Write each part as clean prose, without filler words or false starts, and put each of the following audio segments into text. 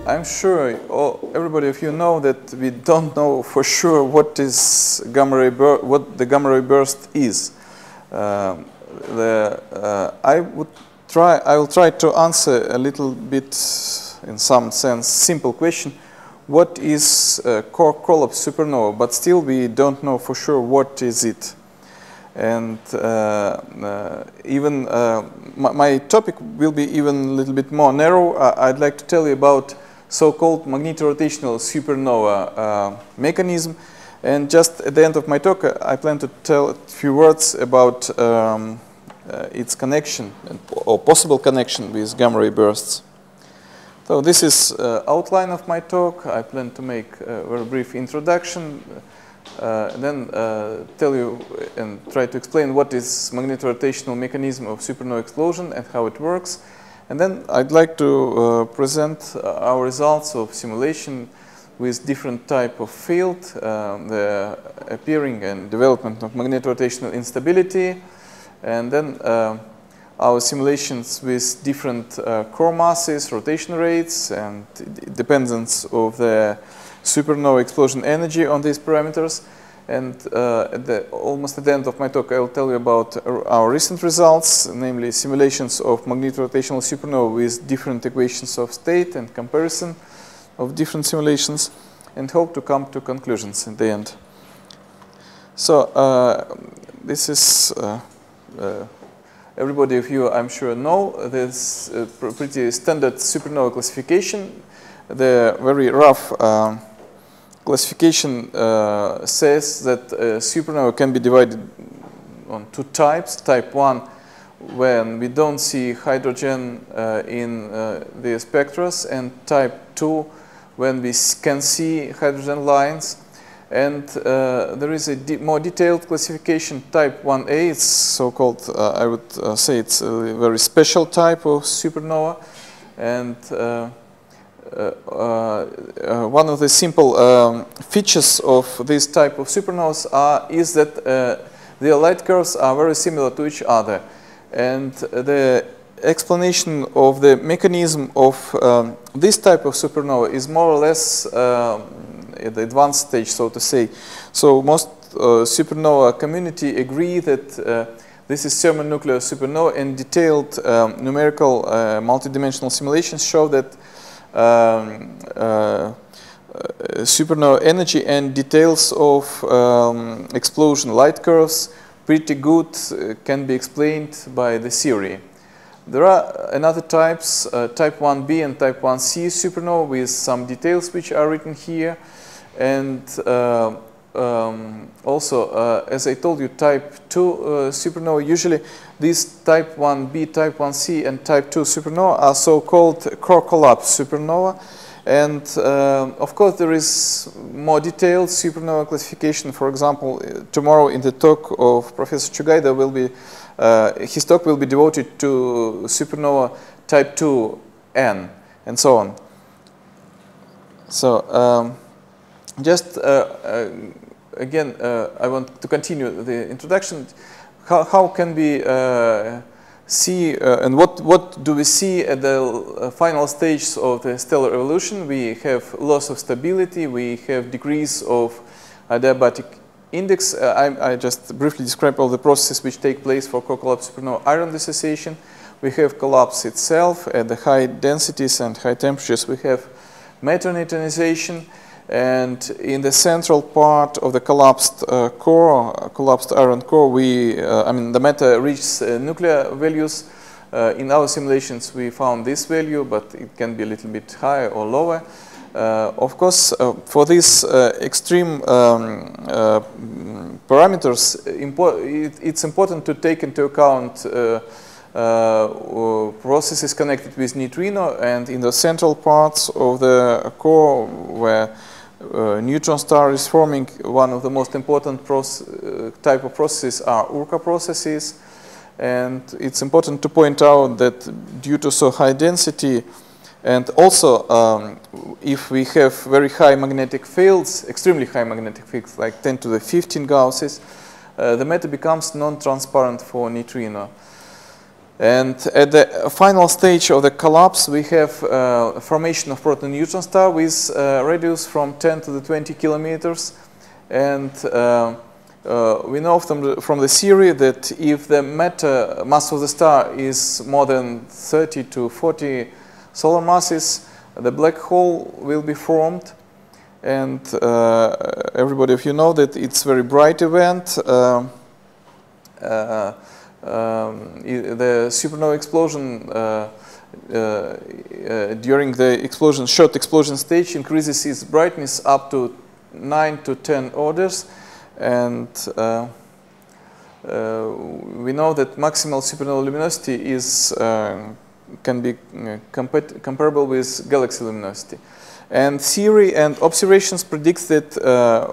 I'm sure everybody of you know that we don't know for sure what is what the gamma ray burst is. I will try to answer a little bit, in some sense, simple question. What is core collapse supernova? But still we don't know for sure what is it. And my topic will be even a little bit more narrow. I'd like to tell you about so-called magnetorotational supernova mechanism. And just at the end of my talk, I plan to tell a few words about its connection or possible connection with gamma ray bursts. So this is outline of my talk. I plan to make a very brief introduction, then tell you and try to explain what is magnetorotational mechanism of supernova explosion and how it works. And then I'd like to present our results of simulation with different type of field, the appearing and development of magnetorotational instability, and then our simulations with different core masses, rotation rates, and dependence of the supernova explosion energy on these parameters. And almost at the end of my talk, I will tell you about our recent results, namely simulations of magnetorotational supernova with different equations of state and comparison of different simulations, and hope to come to conclusions in the end. So this is everybody of you, I'm sure, know this pretty standard supernova classification. The very rough classification says that supernova can be divided on two types. Type 1, when we don't see hydrogen in the spectra, and type 2, when we can see hydrogen lines. And there is a more detailed classification, type 1a. It's so-called, I would say it's a very special type of supernova. And one of the simple features of this type of supernovas is that their light curves are very similar to each other. And the explanation of the mechanism of this type of supernova is more or less at the advanced stage, so to say. So most supernova community agree that this is thermonuclear supernova, and detailed numerical multidimensional simulations show that supernova energy and details of explosion light curves pretty good can be explained by the theory. There are another types, type 1b and type 1c supernova with some details which are written here. And also, as I told you, type 2 supernova, usually these type 1b, type 1c, and type 2 supernova are so-called core collapse supernova. And of course, there is more detailed supernova classification. For example, tomorrow in the talk of Professor Chugai, there will be, his talk will be devoted to supernova type 2n, and so on. So, just again, I want to continue the introduction. How can we see and what do we see at the final stage of the stellar evolution? We have loss of stability, we have decrease of adiabatic index. I just briefly describe all the processes which take place for core collapse supernova iron dissociation. We have collapse itself at the high densities and high temperatures. We have matter neutronization. And in the central part of the collapsed core, collapsed iron core, the matter reaches nuclear values. In our simulations, we found this value, but it can be a little bit higher or lower. Of course, for these extreme parameters, it's important to take into account processes connected with neutrino, and in the central parts of the core where neutron star is forming, one of the most important type of processes are Urca processes. And it's important to point out that due to so high density, and also if we have very high magnetic fields, extremely high magnetic fields, like 10 to the 15 Gausses, the matter becomes non-transparent for neutrino. And at the final stage of the collapse, we have formation of proton-neutron star with radius from 10 to the 20 kilometers. And we know from the theory that if the matter mass of the star is more than 30 to 40 solar masses, the black hole will be formed. And everybody of you know that it's a very bright event. The supernova explosion during the explosion, short explosion stage increases its brightness up to 9 to 10 orders, and we know that maximal supernova luminosity is can be comparable with galaxy luminosity. And theory and observations predict that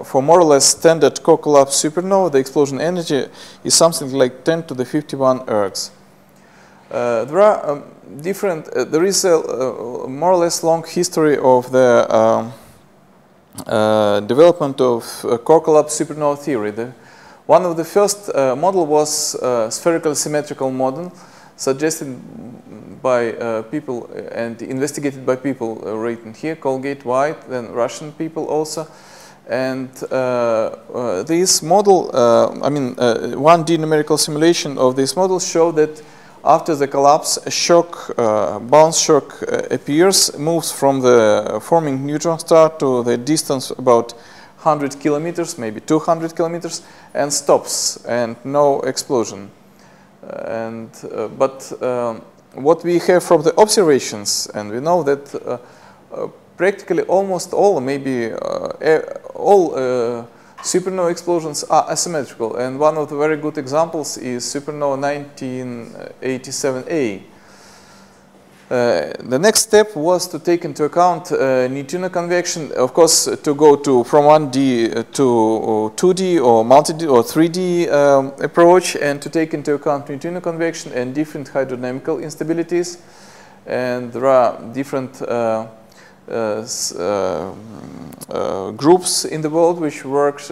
for more or less standard core-collapse supernova, the explosion energy is something like 10 to the 51 ergs. There are there is a more or less long history of the development of core-collapse supernova theory. One of the first model was spherical symmetrical model, suggested by people and investigated by people written here, Colgate, White, then Russian people also. And this model, 1D numerical simulation of this model showed that after the collapse, a shock, bounce shock appears, moves from the forming neutron star to the distance about 100 kilometers, maybe 200 kilometers, and stops, and no explosion. But what we have from the observations, and we know that practically almost all, maybe all supernova explosions are asymmetrical, and one of the very good examples is supernova 1987A. The next step was to take into account neutrino convection, of course, to go from 1D to 2D or multi-D or 3D approach, and to take into account neutrino convection and different hydrodynamical instabilities. And there are different groups in the world which work.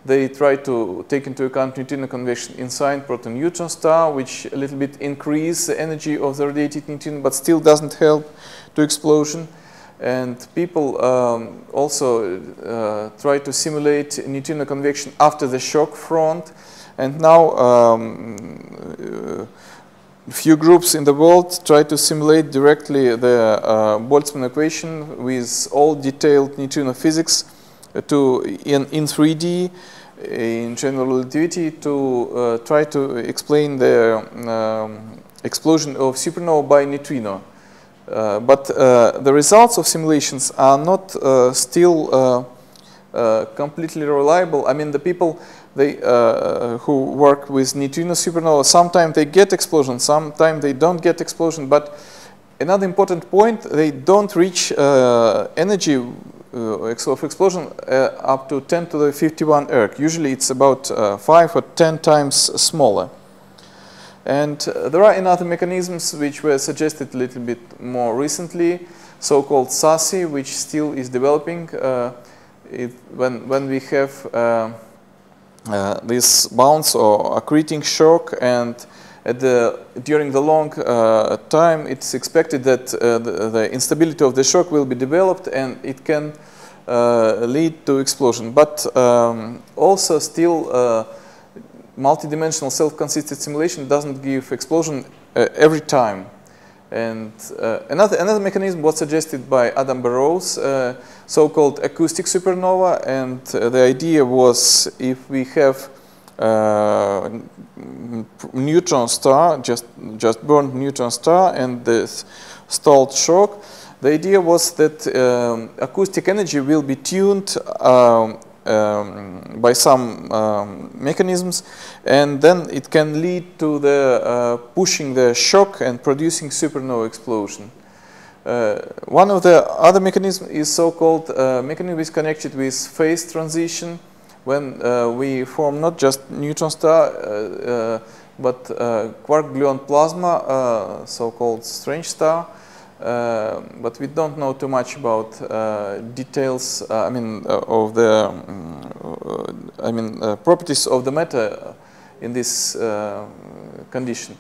They try to take into account neutrino convection inside proton-neutron star, which a little bit increase the energy of the radiated neutrino, but still doesn't help to explosion. And people also try to simulate neutrino convection after the shock front. And now a few groups in the world try to simulate directly the Boltzmann equation with all detailed neutrino physics in 3D, in general relativity, to try to explain the explosion of supernova by neutrino. But the results of simulations are not still completely reliable. I mean, the people who work with neutrino supernova, sometimes they get explosion, sometimes they don't get explosion. But another important point, they don't reach energy of explosion up to 10 to the 51 erg. Usually it's about 5 or 10 times smaller. And there are another mechanisms which were suggested a little bit more recently, so-called SASI, which still is developing. When we have this bounce or accreting shock, and during the long time, it's expected that the instability of the shock will be developed and it can lead to explosion. But also still multidimensional self-consistent simulation doesn't give explosion every time. And another mechanism was suggested by Adam Burrows, so-called acoustic supernova, and the idea was if we have neutron star, just burned neutron star, and this stalled shock, the idea was that acoustic energy will be tuned by some mechanisms, and then it can lead to the pushing the shock and producing supernova explosion. One of the other mechanisms is so-called mechanism is connected with phase transition, when we form not just neutron star but quark-gluon plasma, so-called strange star. But we don't know too much about details. Of the properties of the matter in this condition.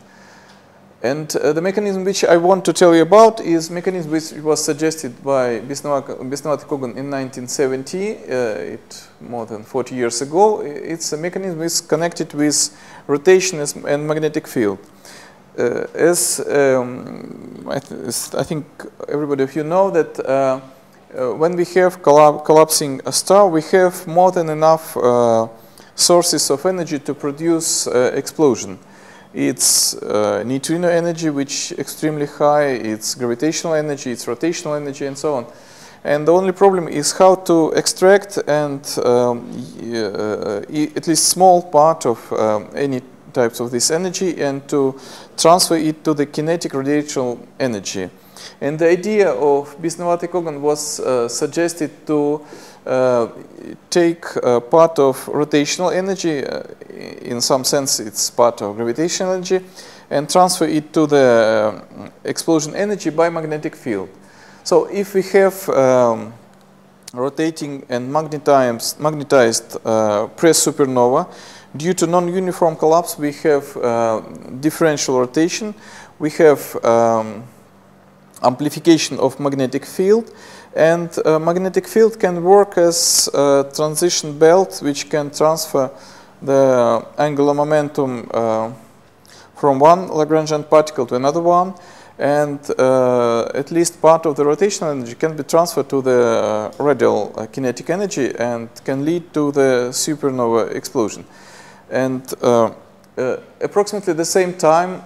And the mechanism which I want to tell you about is mechanism which was suggested by Bisnavati-Kogan in 1970, more than 40 years ago. It's a mechanism which is connected with rotation and magnetic field. I think everybody of you know that when we have collapsing a star, we have more than enough sources of energy to produce explosion. It's neutrino energy, which is extremely high, it's gravitational energy, it's rotational energy, and so on. And the only problem is how to extract and at least small part of any types of this energy and to transfer it to the kinetic radiational energy. And the idea of Bisnavati-Kogan was suggested to take part of rotational energy, in some sense it's part of gravitational energy, and transfer it to the explosion energy by magnetic field. So if we have rotating and magnetized press supernova, due to non-uniform collapse we have differential rotation, we have amplification of magnetic field, and magnetic field can work as a transition belt which can transfer the angular momentum from one Lagrangian particle to another one, and at least part of the rotational energy can be transferred to the radial kinetic energy and can lead to the supernova explosion. And approximately the same time,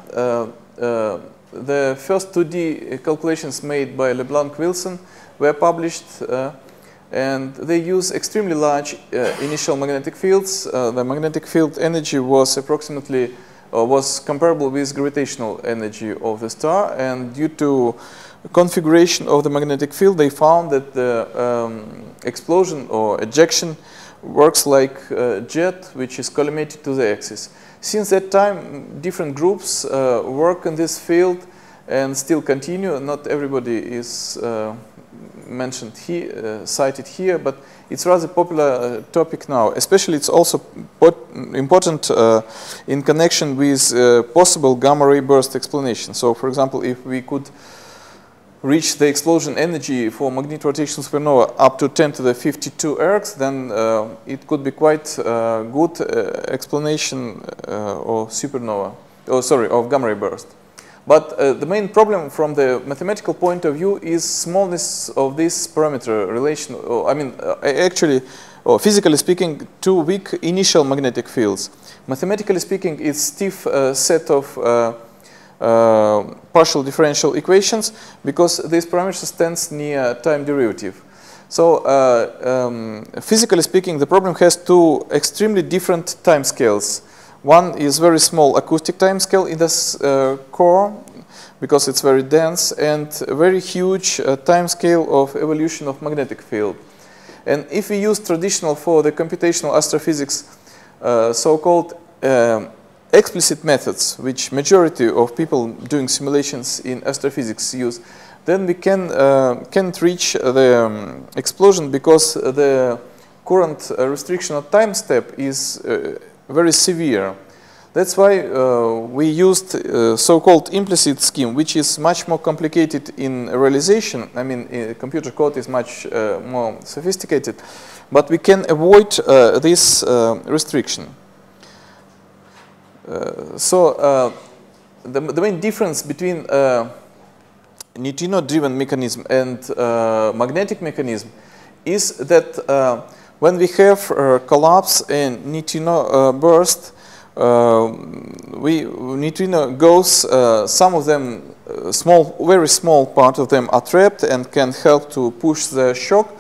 the first 2D calculations made by LeBlanc-Wilson were published, and they use extremely large initial magnetic fields. The magnetic field energy was approximately was comparable with gravitational energy of the star, and due to configuration of the magnetic field, they found that the explosion or ejection works like a jet which is collimated to the axis. Since that time, different groups work in this field and still continue. Not everybody is mentioned here, cited here, but it's rather popular topic now. Especially, it's also important in connection with possible gamma ray burst explanation. So, for example, if we could reach the explosion energy for magnetorotational supernova up to 10 to the 52 ergs, then it could be quite good explanation of supernova, of gamma ray burst. But the main problem from the mathematical point of view is smallness of this parameter relation. Physically speaking, two weak initial magnetic fields. Mathematically speaking, it's stiff set of partial differential equations because this parameter stands near time derivative. So physically speaking, the problem has two extremely different time scales. One is very small acoustic time scale in this core because it's very dense, and a very huge time scale of evolution of magnetic field. And if we use traditional for the computational astrophysics so-called explicit methods, which majority of people doing simulations in astrophysics use, then we can't reach the explosion because the current restriction of time step is very severe. That's why we used so-called implicit scheme, which is much more complicated in realization. I mean, computer code is much more sophisticated, but we can avoid this restriction. The main difference between neutrino-driven mechanism and magnetic mechanism is that when we have collapse and neutrino burst, neutrino goes, some of them, very small part of them are trapped and can help to push the shock.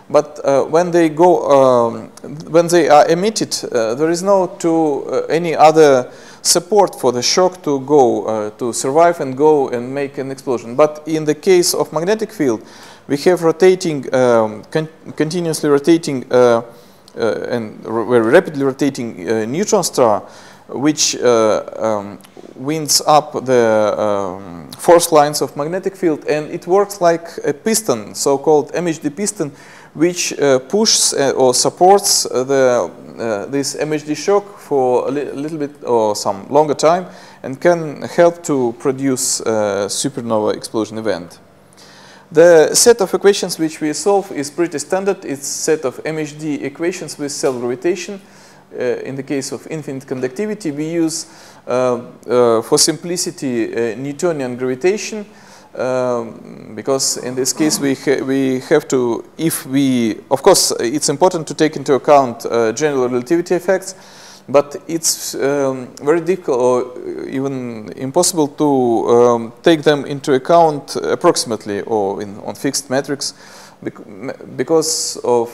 But when they go, when they are emitted, there is no any other support for the shock to go to survive and go and make an explosion. But in the case of magnetic field, we have rotating, continuously rotating and very rapidly rotating neutron star, which winds up the force lines of magnetic field, and it works like a piston, so-called MHD piston, which pushes or supports the this MHD shock for a little bit or some longer time and can help to produce a supernova explosion event. The set of equations which we solve is pretty standard. It's a set of MHD equations with cell gravitation. In the case of infinite conductivity, we use, for simplicity, Newtonian gravitation, because in this case we have to, of course, it's important to take into account general relativity effects, but it's very difficult or even impossible to take them into account approximately or on fixed metrics because of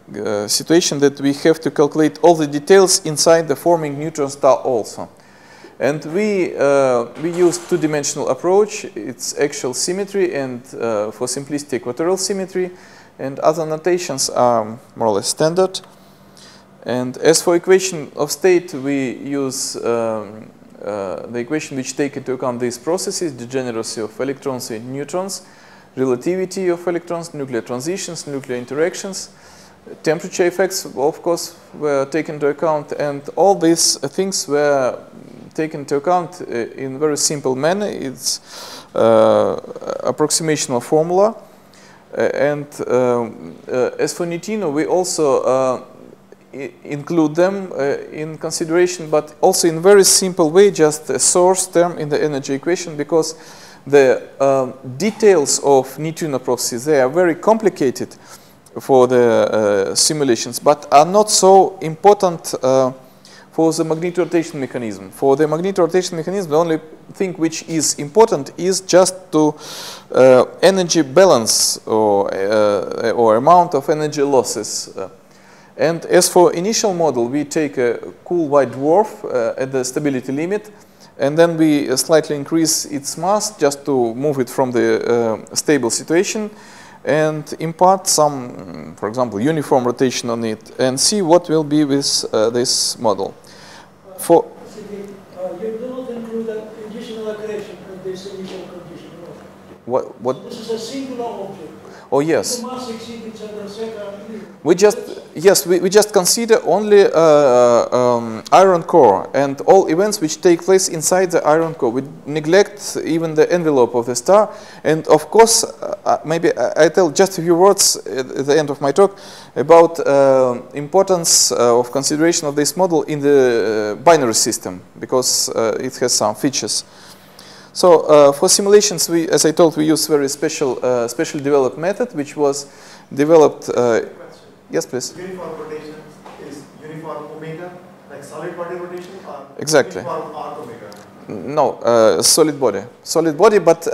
the situation that we have to calculate all the details inside the forming neutron star also. And we use two-dimensional approach. It's axial symmetry and for simplicity equatorial symmetry, and other notations are more or less standard. And as for equation of state, we use the equation which take into account these processes: degeneracy of electrons and neutrons, relativity of electrons, nuclear transitions, nuclear interactions, temperature effects, of course, were taken into account, and all these things were taken into account in a very simple manner. It's approximational formula. And as for neutrino, we also include them in consideration, but also in a very simple way, just a source term in the energy equation, because the details of neutrino processes, they are very complicated for the simulations, but are not so important for the magnetorotation mechanism. For the magnetorotation mechanism, the only thing which is important is just to energy balance or amount of energy losses. And as for initial model, we take a cool white dwarf at the stability limit, and then we slightly increase its mass just to move it from the stable situation and impart some, for example, uniform rotation on it and see what will be with this model. You do not include an additional operation of this initial condition. What? So this is a singular object. Oh yes. The mass exceeds each other, etc. We just consider only iron core and all events which take place inside the iron core. We neglect even the envelope of the star. And of course, maybe I tell just a few words at the end of my talk about importance of consideration of this model in the binary system, because it has some features. So for simulations, as I told, we use very specially developed method, which was developed. Yes, please. Uniform rotation is uniform omega, like solid body rotation, or exactly. Uniform arc omega? No, solid body. Solid body, but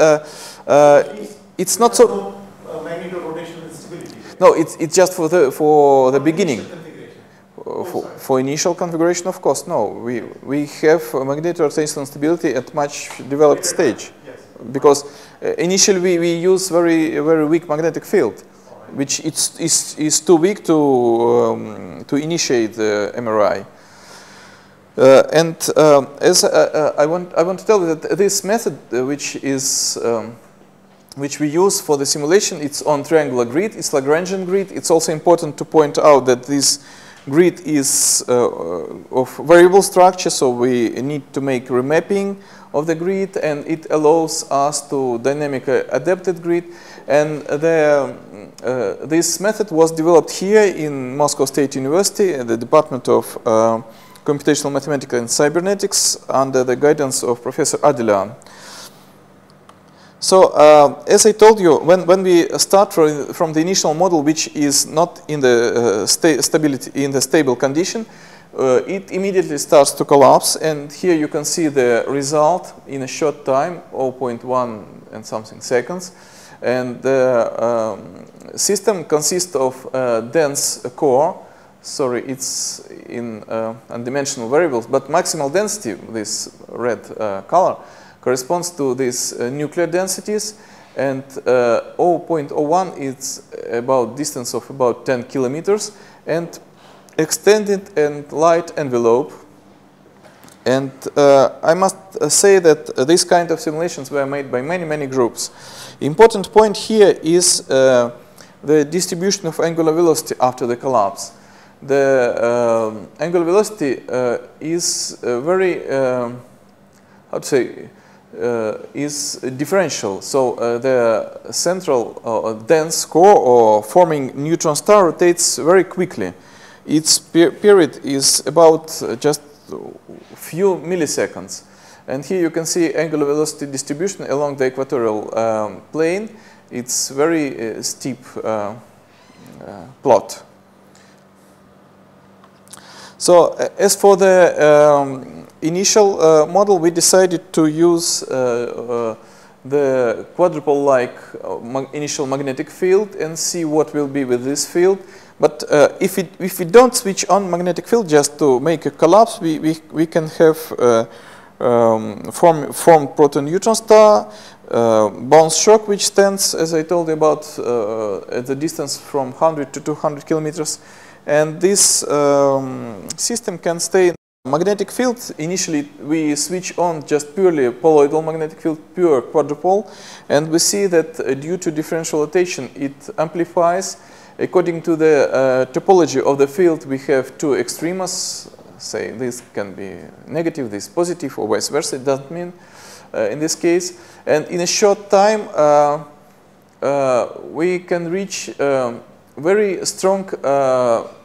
it's not so. No magnetorotational stability. No, it's just for the beginning. For initial configuration, of course, no. We have magnetorotational stability at much developed stage, yes. Because initially we use very weak magnetic field, which is too weak to initiate the MRI. As I want to tell you that this method, which we use for the simulation, it's on triangular grid. It's Lagrangian grid. It's also important to point out that this grid is of variable structure, so we need to make remapping of the grid, and it allows us to dynamically adapt the grid. And this method was developed here in Moscow State University at the Department of Computational Mathematics and Cybernetics under the guidance of Professor Adilan. So, as I told you, when we start from the initial model, which is not in the stable condition, it immediately starts to collapse. And here you can see the result in a short time, 0.1 and something seconds. And the system consists of a dense core. Sorry, it's in undimensional variables, but maximal density, this red color, corresponds to these nuclear densities, and 0.01 is about distance of about 10 kilometers, and extended and light envelope. And I must say that these kind of simulations were made by many groups. Important point here is the distribution of angular velocity after the collapse. the angular velocity is very, how to say, is differential. So the central dense core or forming neutron star rotates very quickly. Its period is about just few milliseconds. And here you can see angular velocity distribution along the equatorial plane. It's very steep plot. So as for the initial model, we decided to use the quadrupole-like initial magnetic field and see what will be with this field. But if we don't switch on magnetic field just to make a collapse, we can have formed proton-neutron star, bounce shock, which stands, as I told you about, at the distance from 100 to 200 kilometers. And this system can stay in magnetic field. Initially, we switch on just purely poloidal magnetic field, pure quadrupole, and we see that due to differential rotation, it amplifies. According to the topology of the field, we have two extremes. Say this can be negative, this positive, or vice versa. It doesn't mean in this case. And in a short time, we can reach very strong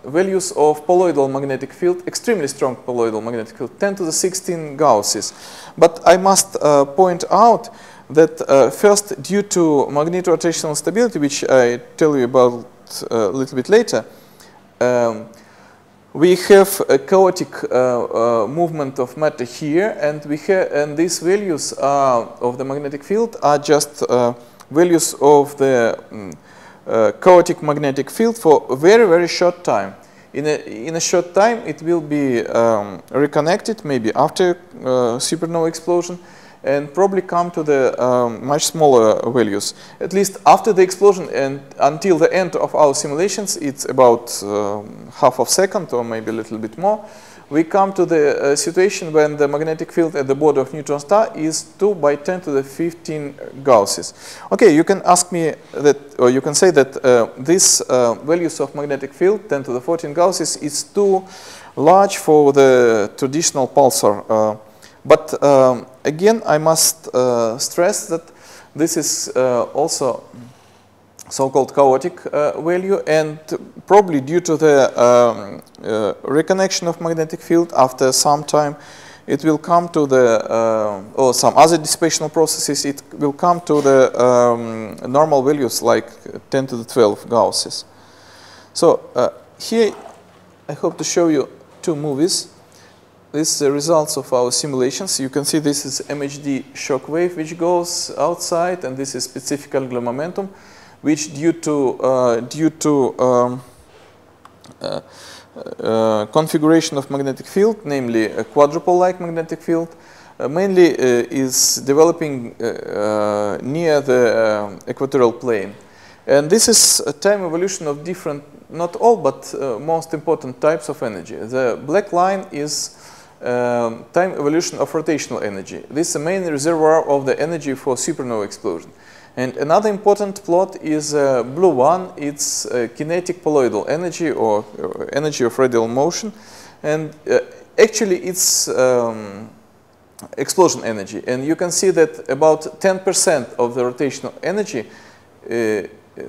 values of poloidal magnetic field, extremely strong poloidal magnetic field, 10 to the 16 Gausses. But I must point out that first, due to magnetorotational stability, which I tell you about a little bit later, we have a chaotic movement of matter here, and these values of the magnetic field are just values of the chaotic magnetic field for a very, very short time. In a short time, it will be reconnected, maybe after supernova explosion, and probably come to the much smaller values. At least after the explosion and until the end of our simulations, it's about half of a second or maybe a little bit more. We come to the situation when the magnetic field at the border of neutron star is 2 by 10 to the 15 Gausses. Okay, you can ask me that, or you can say that these values of magnetic field, 10 to the 14 Gausses, is too large for the traditional pulsar. But again, I must stress that this is also so-called chaotic value, and probably due to the reconnection of magnetic field after some time, it will come to the, or some other dissipational processes, it will come to the normal values like 10 to the 12 Gausses. So here I hope to show you two movies. This is the results of our simulations. You can see this is MHD shock wave which goes outside, and this is specific angular momentum, which due to configuration of magnetic field, namely a quadrupole-like magnetic field, mainly is developing near the equatorial plane. And this is a time evolution of different, not all, but most important types of energy. The black line is time evolution of rotational energy. This is the main reservoir of the energy for supernova explosion. And another important plot is blue one. It's kinetic poloidal energy, or energy of radial motion. And actually it's explosion energy. And you can see that about 10% of the rotational energy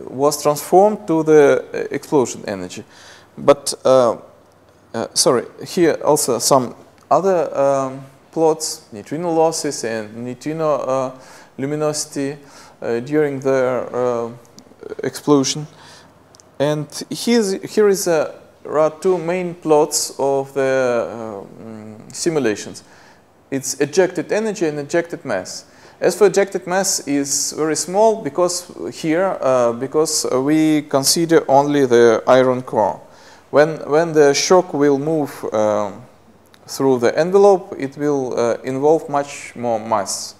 was transformed to the explosion energy. But sorry, here also some other plots, neutrino losses and neutrino luminosity during the explosion. And here are two main plots of the simulations. It's ejected energy and ejected mass. As for ejected mass, is very small because here because we consider only the iron core. When the shock will move through the envelope, it will involve much more mass.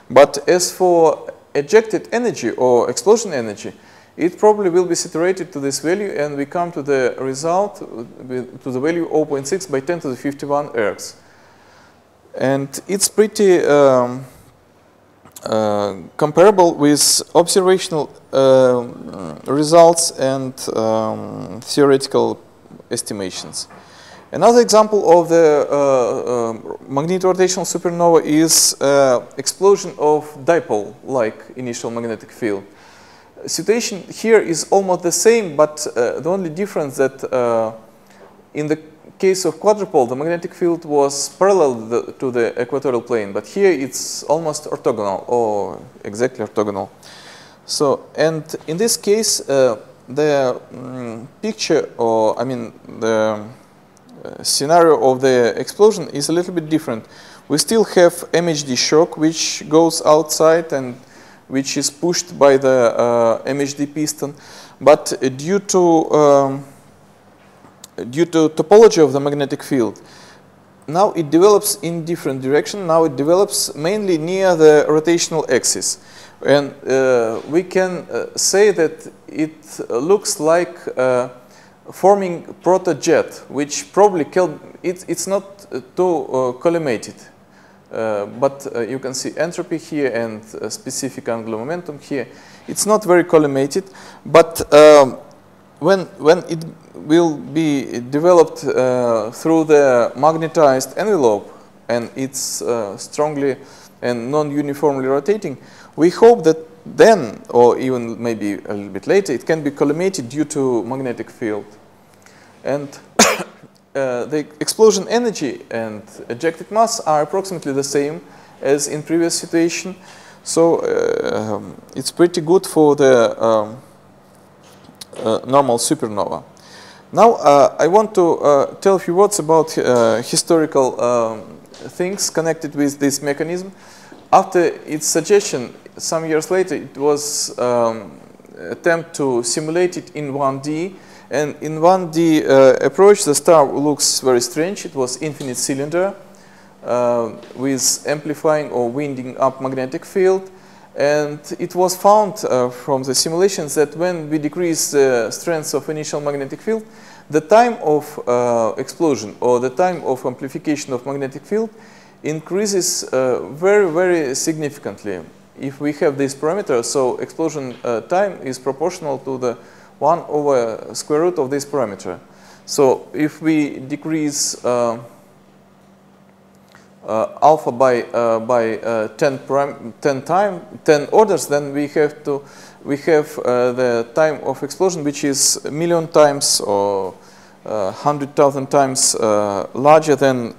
But as for ejected energy or explosion energy, it probably will be saturated to this value, and we come to the result to the value 0.6 by 10 to the 51 ergs. And it's pretty comparable with observational results and theoretical estimations. Another example of the magnetorotational supernova is explosion of dipole-like initial magnetic field. Situation here is almost the same, but the only difference that in the case of quadrupole, the magnetic field was parallel to the equatorial plane, but here it's almost orthogonal, or exactly orthogonal. So, and in this case, the picture, or I mean the scenario of the explosion is a little bit different. We still have MHD shock, which goes outside and which is pushed by the MHD piston, but due to topology of the magnetic field, now it develops in different direction. Now it develops mainly near the rotational axis, and we can say that it looks like forming proto-jet, which probably it's not too collimated. But you can see entropy here and specific angular momentum here. It's not very collimated, but when it will be developed through the magnetized envelope, and it's strongly and non-uniformly rotating, we hope that then, or even maybe a little bit later, it can be collimated due to magnetic field. And the explosion energy and ejected mass are approximately the same as in previous situation. So it's pretty good for the normal supernova. Now I want to tell a few words about historical things connected with this mechanism. After its suggestion, some years later, it was attempt to simulate it in 1D. And in 1D approach, the star looks very strange. It was infinite cylinder with amplifying or winding up magnetic field. And it was found from the simulations that when we decrease the strength of initial magnetic field, the time of explosion or the time of amplification of magnetic field increases very, very significantly. If we have this parameter, so explosion time is proportional to the 1 over square root of this parameter. So if we decrease alpha by 10 orders, then we have the time of explosion, which is a million times or 100,000 times larger than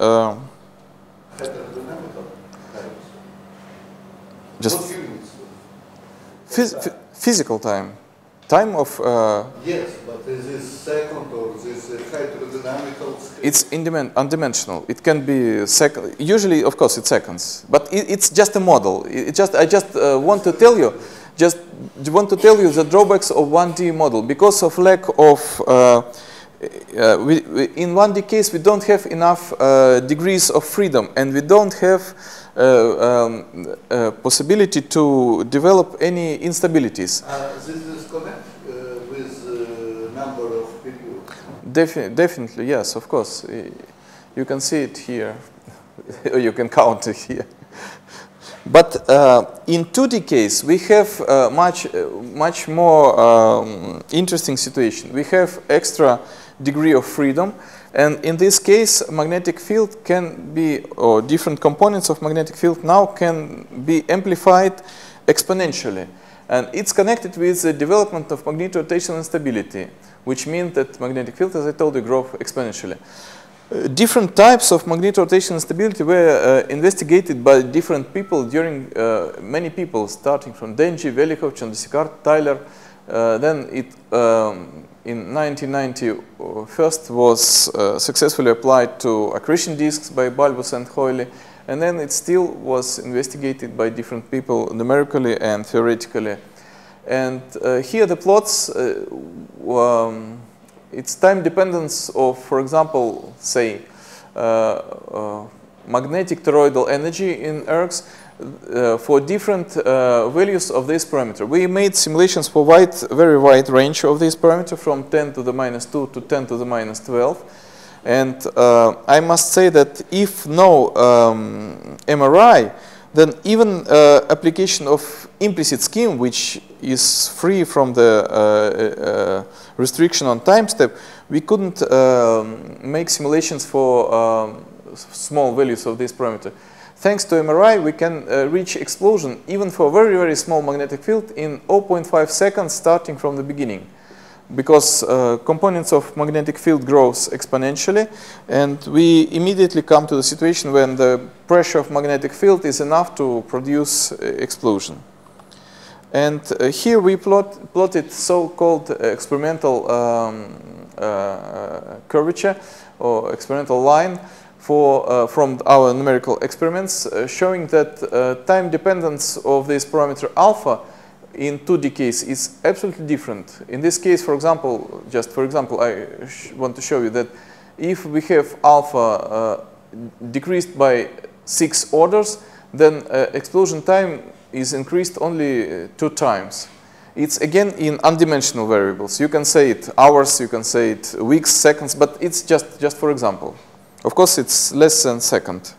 just physical time. Time of yes, but is this second or this hydrodynamical scale? It's undimensional. It can be second. Usually, of course, it's seconds. But it's just a model. I just want to tell you, the drawbacks of 1D model because of lack of. In 1D case, we don't have enough degrees of freedom, and we don't have possibility to develop any instabilities. This is connect with number of periods? Definitely, yes, of course. You can see it here. You can count it here. But in 2D case, we have much more interesting situation. We have extra degree of freedom. And in this case, magnetic field can be, or different components of magnetic field now can be amplified exponentially. And it's connected with the development of magnetorotational instability, which means that magnetic field, as I told you, grow exponentially. Different types of magnetorotational instability were investigated by different people during many people, starting from Denji, Velikhov, Chandrasekhar, Tyler. Then it in 1990 first was successfully applied to accretion disks by Balbus and Hoyle, and then it still was investigated by different people numerically and theoretically. And here the plots, it's time dependence of, for example, say magnetic toroidal energy in ergs for different values of this parameter. We made simulations for very wide range of this parameter from 10 to the minus 2 to 10 to the minus 12. And I must say that if no MRI, then even application of implicit scheme, which is free from the restriction on time step, we couldn't make simulations for small values of this parameter. Thanks to MRI, we can reach explosion even for a very, very small magnetic field in 0.5 seconds starting from the beginning. Because components of magnetic field grows exponentially, and we immediately come to the situation when the pressure of magnetic field is enough to produce explosion. And here we plotted so-called experimental curvature or experimental line from our numerical experiments, showing that time dependence of this parameter alpha in 2 decays is absolutely different. In this case, for example, I want to show you that if we have alpha decreased by 6 orders, then explosion time is increased only 2 times. It's again in undimensional variables. You can say it hours, you can say it weeks, seconds, but it's just for example. Of course, it's less than a second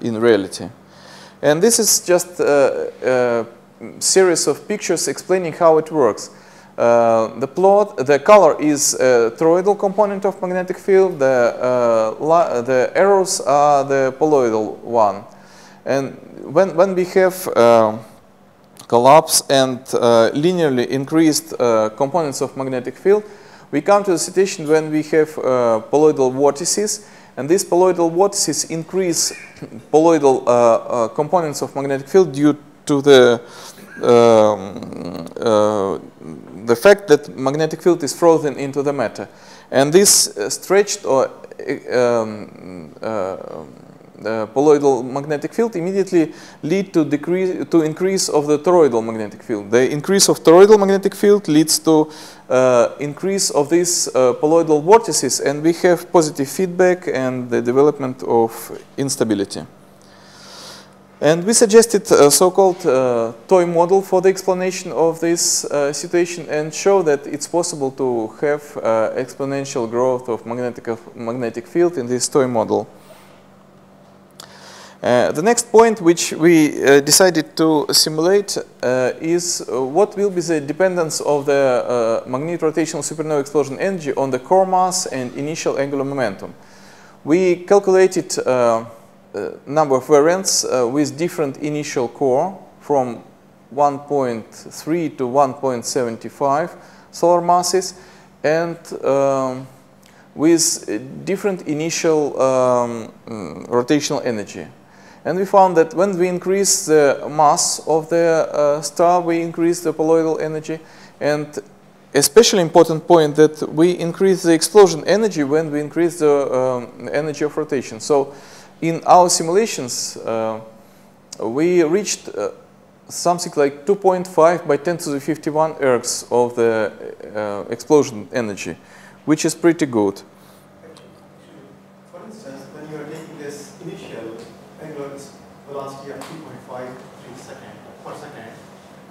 in reality. And this is just a series of pictures explaining how it works. The color is a toroidal component of magnetic field. The arrows are the poloidal one. And when we have collapse and linearly increased components of magnetic field, we come to the situation when we have poloidal vortices, and these poloidal vortices increase poloidal components of magnetic field due to the fact that magnetic field is frozen into the matter. And this stretched or poloidal magnetic field immediately lead to increase of the toroidal magnetic field. The increase of toroidal magnetic field leads to increase of these poloidal vortices, and we have positive feedback and the development of instability. And we suggested a so-called toy model for the explanation of this situation, and show that it's possible to have exponential growth of magnetic field in this toy model. The next point which we decided to simulate is what will be the dependence of the magnetorotational supernova explosion energy on the core mass and initial angular momentum. We calculated number of variants with different initial core from 1.3 to 1.75 solar masses, and with different initial rotational energy. And we found that when we increase the mass of the star, we increase the poloidal energy. And especially important point that we increase the explosion energy when we increase the energy of rotation. So in our simulations, we reached something like 2.5 by 10 to the 51 ergs of the explosion energy, which is pretty good. For instance, when you are taking this initial angular velocity of 2.5 per second,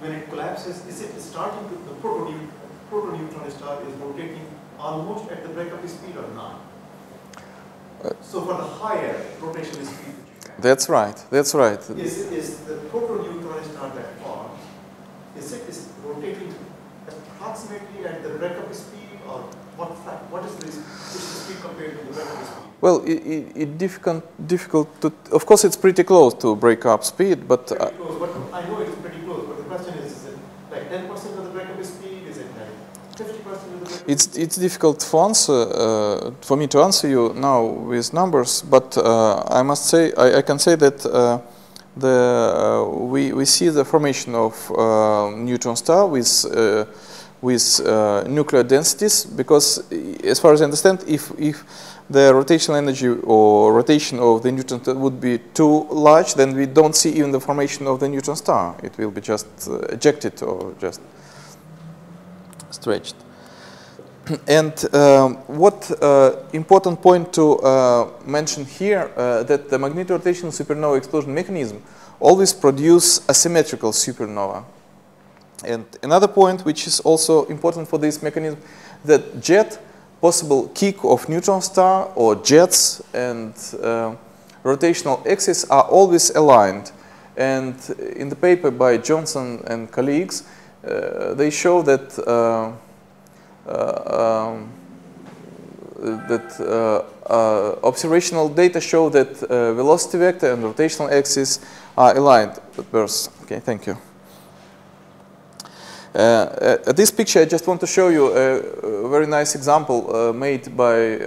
when it collapses, is it starting to, the proto-neutron star is rotating almost at the breakup speed or not? So for the higher rotational speed. That's right, that's right. Is the proto-neutron star that far, is it rotating approximately at the breakup speed, or what is the speed compared to the breakup speed? Well, it's difficult to, of course it's pretty close to breakup speed, but... Pretty close, but I know it's pretty close, but the question is it like 10% of the breakup speed, is it like 50% of the breakup speed? It's difficult for me to answer you now with numbers, but I must say, I can say that we see the formation of neutron star with nuclear densities, because as far as I understand, if the rotational energy or rotation of the neutron star would be too large, then we don't see even the formation of the neutron star. It will be just ejected or just stretched. And what important point to mention here, that the magnetorotational supernova explosion mechanism always produce asymmetrical supernova. And another point which is also important for this mechanism, that jet, possible kick of neutron star or jets and rotational axis are always aligned. And in the paper by Johnson and colleagues, they show that observational data show that velocity vector and rotational axis are aligned at birth. Okay, thank you. This picture, I just want to show you a very nice example made by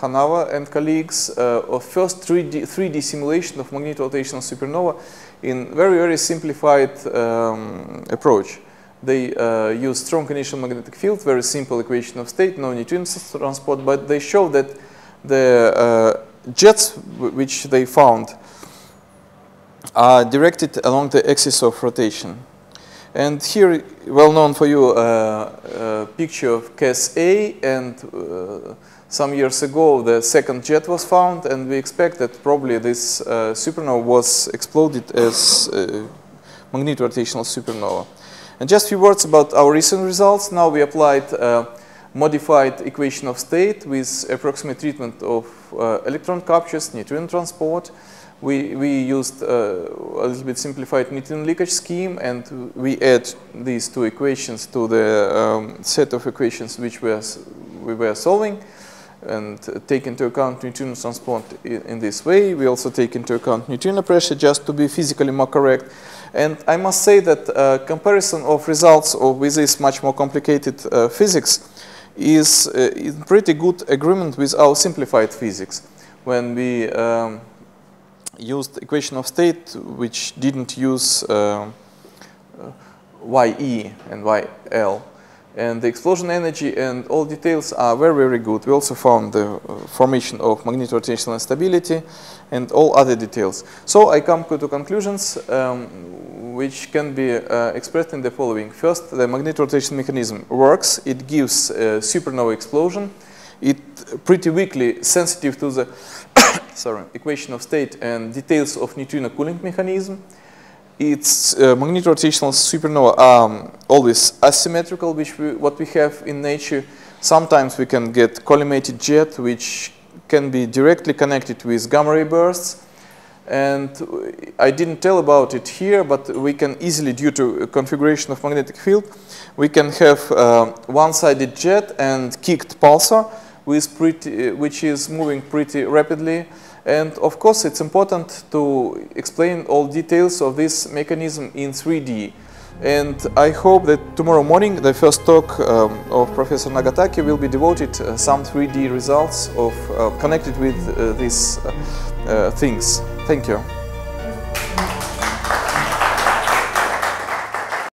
Hanava and colleagues of first 3D simulation of magnetorotational supernova in very simplified approach. They use strong initial magnetic field, very simple equation of state, no neutrino transport, but they show that the jets which they found are directed along the axis of rotation. And here, well known for you, a picture of case A, and some years ago the second jet was found, and we expect that probably this supernova was exploded as magnetorotational supernova. And just a few words about our recent results. Now we applied modified equation of state with approximate treatment of electron captures, neutrino transport. We used a little bit simplified neutrino leakage scheme, and we add these two equations to the set of equations which we were solving, and take into account neutrino transport in this way. We also take into account neutrino pressure just to be physically more correct. And I must say that comparison of results with this much more complicated physics is in pretty good agreement with our simplified physics. When we used equation of state which didn't use YE and YL. And the explosion energy and all details are very good. We also found the formation of magnetorotational instability and all other details. So I come to conclusions which can be expressed in the following. First, the magnetorotation mechanism works. It gives supernova explosion. It pretty weakly sensitive to the equation of state and details of neutrino cooling mechanism. Its magnetorotational supernova are always asymmetrical, what we have in nature. Sometimes we can get collimated jet, which can be directly connected with gamma ray bursts. And I didn't tell about it here, but we can easily, due to configuration of magnetic field, we can have one-sided jet and kicked pulsar, which is moving pretty rapidly. And of course, it's important to explain all details of this mechanism in 3D. And I hope that tomorrow morning, the first talk of Professor Nagatake will be devoted some 3D results of connected with these things. Thank you.